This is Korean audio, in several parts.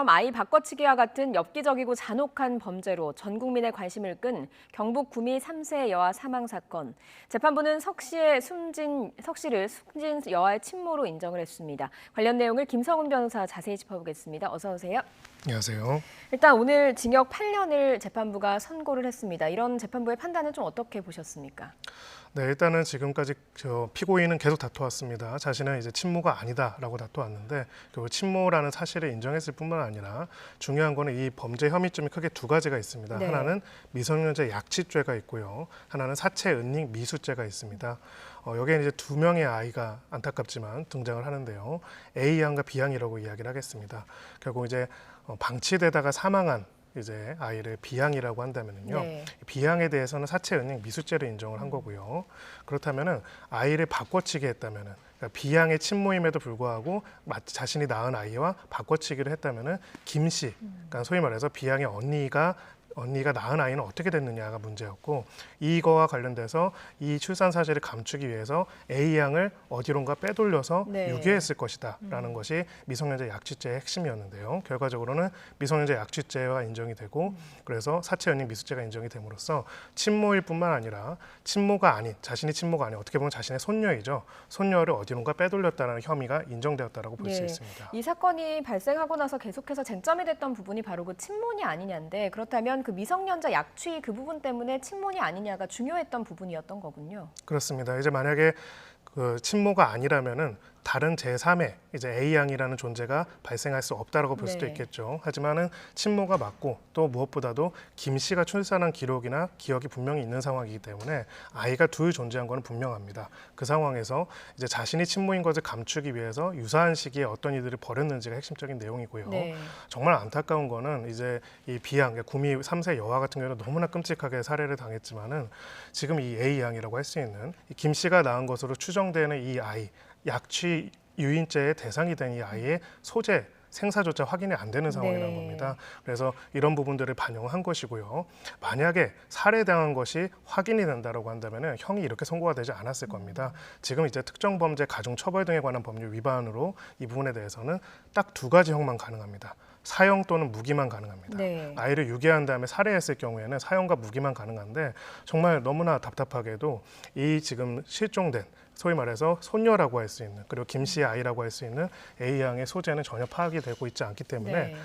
이처럼 아이 바꿔치기와 같은 엽기적이고 잔혹한 범죄로 전 국민의 관심을 끈 경북 구미 3세 여아 사망 사건. 재판부는 석 씨를 숨진 여아의 친모로 인정을 했습니다. 관련 내용을 김성훈 변호사 자세히 짚어보겠습니다. 어서 오세요. 안녕하세요. 일단 오늘 징역 8년을 재판부가 선고를 했습니다. 이런 재판부의 판단은 좀 어떻게 보셨습니까? 네, 일단은 지금까지 피고인은 계속 다투었습니다. 자신은 이제 친모가 아니다라고 다투었는데 결국 친모라는 사실을 인정했을 뿐만 아니라 중요한 거는 이 범죄 혐의점이 크게 두 가지가 있습니다. 네. 하나는 미성년자 약취죄가 있고요. 하나는 사체 은닉 미수죄가 있습니다. 여기에 이제 두 명의 아이가 안타깝지만 등장을 하는데요. A양과 B양이라고 이야기를 하겠습니다. 결국 이제 방치되다가 사망한 이제 아이를 B양이라고 한다면은요. 네. B양에 대해서는 사체 은닉 미수죄를 인정을 한 거고요. 그렇다면은 아이를 바꿔치기 했다면은 그러니까 B양의 친모임에도 불구하고 자신이 낳은 아이와 바꿔치기를 했다면은 김 씨, 그러니까 소위 말해서 B양의 언니가 낳은 아이는 어떻게 됐느냐가 문제였고, 이거와 관련돼서 이 출산 사실을 감추기 위해서 A양을 어디론가 빼돌려서 네. 유기했을 것이다라는 것이 미성년자 약취죄의 핵심이었는데요. 결과적으로는 미성년자 약취죄가 인정이 되고 그래서 사체 연임 미수죄가 인정이 됨으로써 친모일 뿐만 아니라 자신이 친모가 아닌 어떻게 보면 자신의 손녀이죠. 손녀를 어디론가 빼돌렸다는 혐의가 인정되었다라고 볼 수 네. 있습니다. 이 사건이 발생하고 나서 계속해서 쟁점이 됐던 부분이 바로 그 친모냐 아니냐인데, 그렇다면 그 미성년자 약취 그 부분 때문에 친모냐 아니냐가 중요했던 부분이었던 거군요. 그렇습니다. 이제 만약에 그 친모가 아니라면은 다른 제3의 이제 A양이라는 존재가 발생할 수 없다라고 볼 수도 네. 있겠죠. 하지만은 친모가 맞고 또 무엇보다도 김 씨가 출산한 기록이나 기억이 분명히 있는 상황이기 때문에 아이가 둘 존재한 것은 분명합니다. 그 상황에서 이제 자신이 친모인 것을 감추기 위해서 유사한 시기에 어떤 일들을 벌였는지가 핵심적인 내용이고요. 네. 정말 안타까운 거는 이제 이 B양, 그러니까 구미 3세 여아 같은 경우는 너무나 끔찍하게 살해를 당했지만은 지금 이 A양이라고 할 수 있는 이 김 씨가 낳은 것으로 추정되는 이 아이, 약취 유인죄의 대상이 된 이 아이의 소재, 생사조차 확인이 안 되는 상황이라는 네. 겁니다. 그래서 이런 부분들을 반영한 것이고요. 만약에 살해당한 것이 확인이 된다고 한다면 형이 이렇게 선고가 되지 않았을 겁니다. 지금 이제 특정범죄, 가중처벌 등에 관한 법률 위반으로 이 부분에 대해서는 딱 두 가지 형만 가능합니다. 사형 또는 무기만 가능합니다. 네. 아이를 유기한 다음에 살해했을 경우에는 사형과 무기만 가능한데 정말 너무나 답답하게도 이 지금 실종된 소위 말해서 손녀라고 할 수 있는, 그리고 김 씨의 아이라고 할 수 있는 A양의 소재는 전혀 파악이 되고 있지 않기 때문에 네.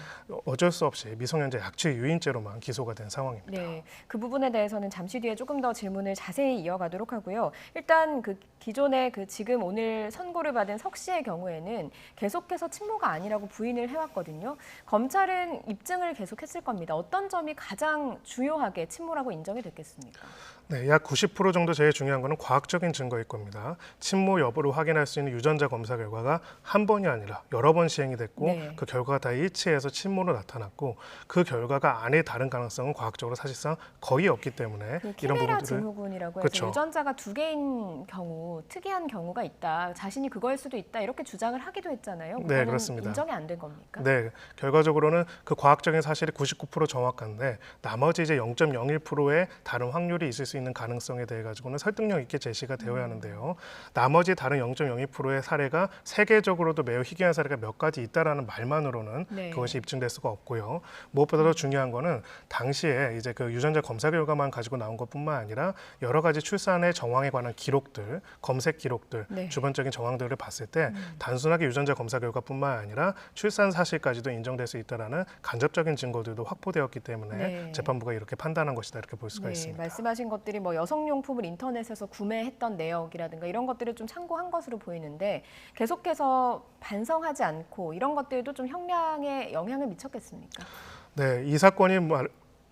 어쩔 수 없이 미성년자 약취 유인죄로만 기소가 된 상황입니다. 네, 그 부분에 대해서는 잠시 뒤에 조금 더 질문을 자세히 이어가도록 하고요. 일단 그 기존에 지금 오늘 선고를 받은 석 씨의 경우에는 계속해서 친모가 아니라고 부인을 해왔거든요. 검찰은 입증을 계속했을 겁니다. 어떤 점이 가장 중요하게 친모라고 인정이 됐겠습니까? 네, 약 90% 정도 제일 중요한 거는 과학적인 증거일 겁니다. 친모 여부를 확인할 수 있는 유전자 검사 결과가 한 번이 아니라 여러 번 시행이 됐고 네. 그 결과가 다 일치해서 친모로 나타났고 그 결과가 아닐 다른 가능성은 과학적으로 사실상 거의 없기 때문에 그 이런 키메라 부분들을 증후군이라고 해서 그렇죠. 유전자가 두 개인 경우, 특이한 경우가 있다. 자신이 그거일 수도 있다. 이렇게 주장을 하기도 했잖아요. 네, 그거는 그렇습니다. 인정이 안 된 겁니까? 네, 결과적으로는 그 과학적인 사실이 99% 정확한데 나머지 이제 0.01%의 다른 확률이 있을 수 있는 가능성에 대해 가지고는 설득력 있게 제시가 되어야 하는데요. 나머지 다른 0.02%의 사례가 세계적으로도 매우 희귀한 사례가 몇 가지 있다라는 말만으로는 네. 그것이 입증될 수가 없고요. 무엇보다 더 중요한 거는 당시에 이제 그 유전자 검사 결과만 가지고 나온 것뿐만 아니라 여러 가지 출산의 정황에 관한 기록들, 검색 기록들, 네. 주변적인 정황들을 봤을 때 단순하게 유전자 검사 결과뿐만 아니라 출산 사실까지도 인정될 수 있다라는 간접적인 증거들도 확보되었기 때문에 네. 재판부가 이렇게 판단한 것이다 이렇게 볼 수가 네, 있습니다. 말씀하신 것들이 뭐 여성용품을 인터넷에서 구매했던 내역이라든가 이런 것들을 좀 참고한 것으로 보이는데 계속해서 반성하지 않고 이런 것들도 좀 형량에 영향을 미쳤겠습니까? 네, 이 사건이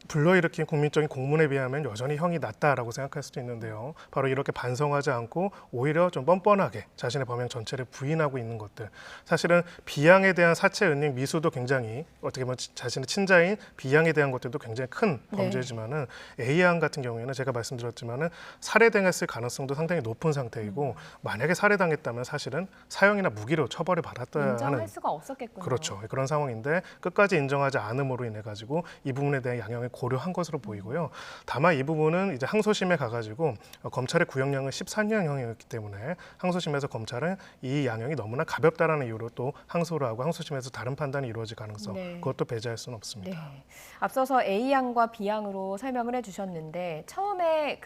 불러일으킨 국민적인 공문에 비하면 여전히 형이 낮다라고 생각할 수도 있는데요. 바로 이렇게 반성하지 않고 오히려 좀 뻔뻔하게 자신의 범행 전체를 부인하고 있는 것들. 사실은 B양에 대한 사체 은닉 미수도 굉장히 어떻게 보면 자신의 친자인 B양에 대한 것들도 굉장히 큰 범죄지만은 A양 같은 경우에는 제가 말씀드렸지만은 살해당했을 가능성도 상당히 높은 상태이고 만약에 살해당했다면 사실은 사형이나 무기로 처벌을 받았어야 인정할 하는 수가 없었겠군요. 그렇죠. 그런 상황인데 끝까지 인정하지 않음으로 인해 가지고 이 부분에 대한 양형을 고려한 것으로 보이고요. 다만 이 부분은 이제 항소심에 가가지고 검찰의 구형량은 14년형이었기 때문에 항소심에서 검찰은 이 양형이 너무나 가볍다라는 이유로 또 항소를 하고 항소심에서 다른 판단이 이루어질 가능성 네. 그것도 배제할 수는 없습니다. 네. 앞서서 A양과 B양으로 설명을 해주셨는데 처음에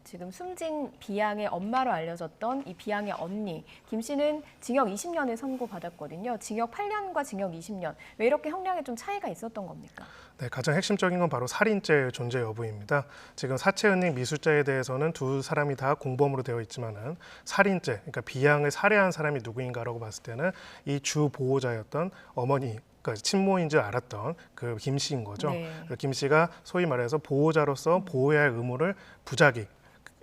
지금 숨진 B양의 엄마로 알려졌던 이 B양의 언니 김 씨는 징역 20년을 선고받았거든요. 징역 8년과 징역 20년. 왜 이렇게 형량에 좀 차이가 있었던 겁니까? 네, 가장 핵심적인 건 바로 살인죄의 존재 여부입니다. 지금 사체은닉 미수죄에 대해서는 두 사람이 다 공범으로 되어 있지만은 살인죄, 그러니까 B양을 살해한 사람이 누구인가라고 봤을 때는 이 주 보호자였던 어머니, 그러니까 친모인 줄 알았던 그 김 씨인 거죠. 네. 김 씨가 소위 말해서 보호자로서 보호해야 할 의무를 부작위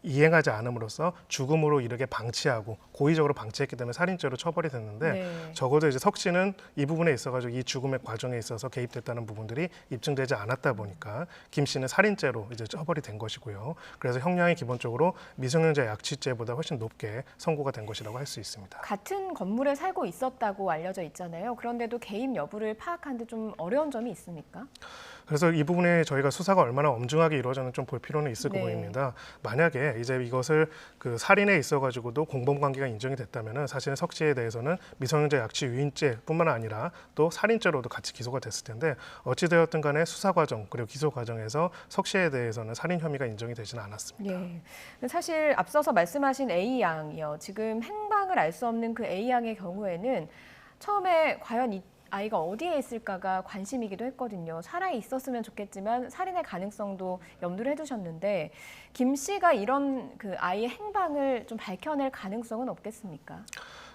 이행하지 않음으로써 죽음으로 이르게 방치하고 고의적으로 방치했기 때문에 살인죄로 처벌이 됐는데 네. 적어도 이제 석 씨는 이 부분에 있어가지고 이 죽음의 과정에 있어서 개입됐다는 부분들이 입증되지 않았다 보니까 김 씨는 살인죄로 이제 처벌이 된 것이고요. 그래서 형량이 기본적으로 미성년자 약취죄보다 훨씬 높게 선고가 된 것이라고 할 수 있습니다. 같은 건물에 살고 있었다고 알려져 있잖아요. 그런데도 개입 여부를 파악하는 데 좀 어려운 점이 있습니까? 그래서 이 부분에 저희가 수사가 얼마나 엄중하게 이루어졌는지 좀 볼 필요는 있을 거 네. 보입니다. 만약에 이제 이것을 그 살인에 있어가지고도 공범관계가 인정이 됐다면은 사실은 석 씨에 대해서는 미성년자 약취 유인죄뿐만 아니라 또 살인죄로도 같이 기소가 됐을 텐데 어찌 되었든 간에 수사 과정 그리고 기소 과정에서 석 씨에 대해서는 살인 혐의가 인정이 되지는 않았습니다. 예. 사실 앞서서 말씀하신 A 양이요. 지금 행방을 알 수 없는 그 A 양의 경우에는 처음에 과연 이 아이가 어디에 있을까가 관심이기도 했거든요. 살아 있었으면 좋겠지만 살인의 가능성도 염두를 해두셨는데 김 씨가 이런 그 아이의 행방을 좀 밝혀낼 가능성은 없겠습니까?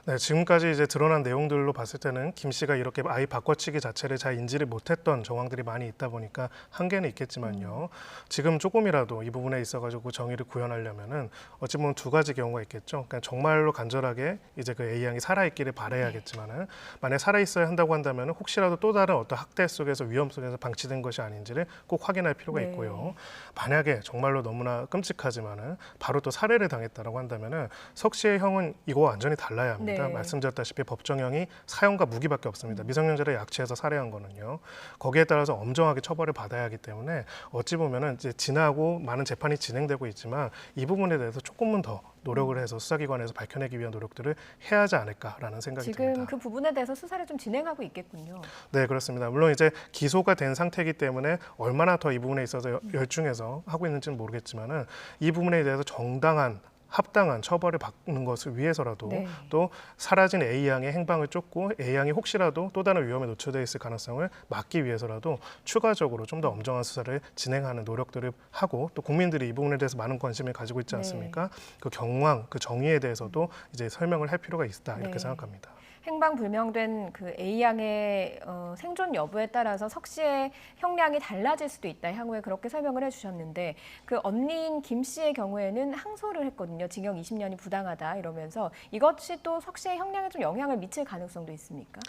네, 지금까지 이제 드러난 내용들로 봤을 때는 김 씨가 이렇게 아이 바꿔치기 자체를 잘 인지를 못했던 정황들이 많이 있다 보니까 한계는 있겠지만요. 지금 조금이라도 이 부분에 있어가지고 정의를 구현하려면은 어찌 보면 두 가지 경우가 있겠죠. 그러니까 정말로 간절하게 이제 그 A 양이 살아있기를 바라야겠지만은 만약 살아있어야 한다고 한다면은 혹시라도 또 다른 어떤 학대 속에서 위험 속에서 방치된 것이 아닌지를 꼭 확인할 필요가 네. 있고요. 만약에 정말로 너무나 끔찍하지만은 바로 또 살해를 당했다라고 한다면은 석 씨의 형은 이거 완전히 달라야 합니다. 네. 말씀드렸다시피 법정형이 사형과 무기밖에 없습니다. 미성년자를 약취해서 살해한 거는요. 거기에 따라서 엄정하게 처벌을 받아야 하기 때문에 어찌 보면은 이제 지나고 많은 재판이 진행되고 있지만 이 부분에 대해서 조금은 더 노력을 해서 수사기관에서 밝혀내기 위한 노력들을 해야 하지 않을까라는 생각이 지금 듭니다. 그 부분에 대해서 수사를 좀 진행하고 있겠군요. 네, 그렇습니다. 물론 이제 기소가 된 상태이기 때문에 얼마나 더 이 부분에 있어서 열중해서 하고 있는지는 모르겠지만은 이 부분에 대해서 정당한 합당한 처벌을 받는 것을 위해서라도 네. 또 사라진 A 양의 행방을 쫓고 A 양이 혹시라도 또 다른 위험에 노출돼 있을 가능성을 막기 위해서라도 추가적으로 좀 더 엄정한 수사를 진행하는 노력들을 하고 또 국민들이 이 부분에 대해서 많은 관심을 가지고 있지 않습니까? 그 경황, 그 정의에 대해서도 이제 설명을 할 필요가 있다 이렇게 네. 생각합니다. 행방 불명된 그 A 양의 생존 여부에 따라서 석 씨의 형량이 달라질 수도 있다. 향후에 그렇게 설명을 해주셨는데 그 언니인 김 씨의 경우에는 항소를 했거든요. 징역 20년이 부당하다 이러면서 이것이 또 석 씨의 형량에 좀 영향을 미칠 가능성도 있습니까?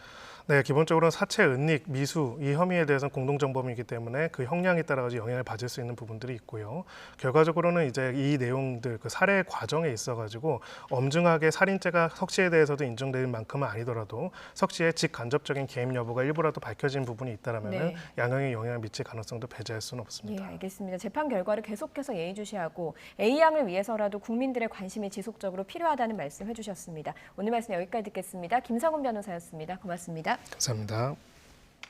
네, 기본적으로는 사체, 은닉, 미수 이 혐의에 대해서는 공동정범이기 때문에 그 형량에 따라 영향을 받을 수 있는 부분들이 있고요. 결과적으로는 이제 이 내용들 그 살해 과정에 있어가지고 엄중하게 살인죄가 석 씨에 대해서도 인정될 만큼은 아니더라도 석 씨의 직간접적인 개입 여부가 일부라도 밝혀진 부분이 있다라면 네. 양형에 영향을 미칠 가능성도 배제할 수는 예, 없습니다. 알겠습니다. 재판 결과를 계속해서 예의주시하고 A 양을 위해서라도 국민들의 관심이 지속적으로 필요하다는 말씀 해주셨습니다. 오늘 말씀 여기까지 듣겠습니다. 김성훈 변호사였습니다. 고맙습니다. 감사합니다.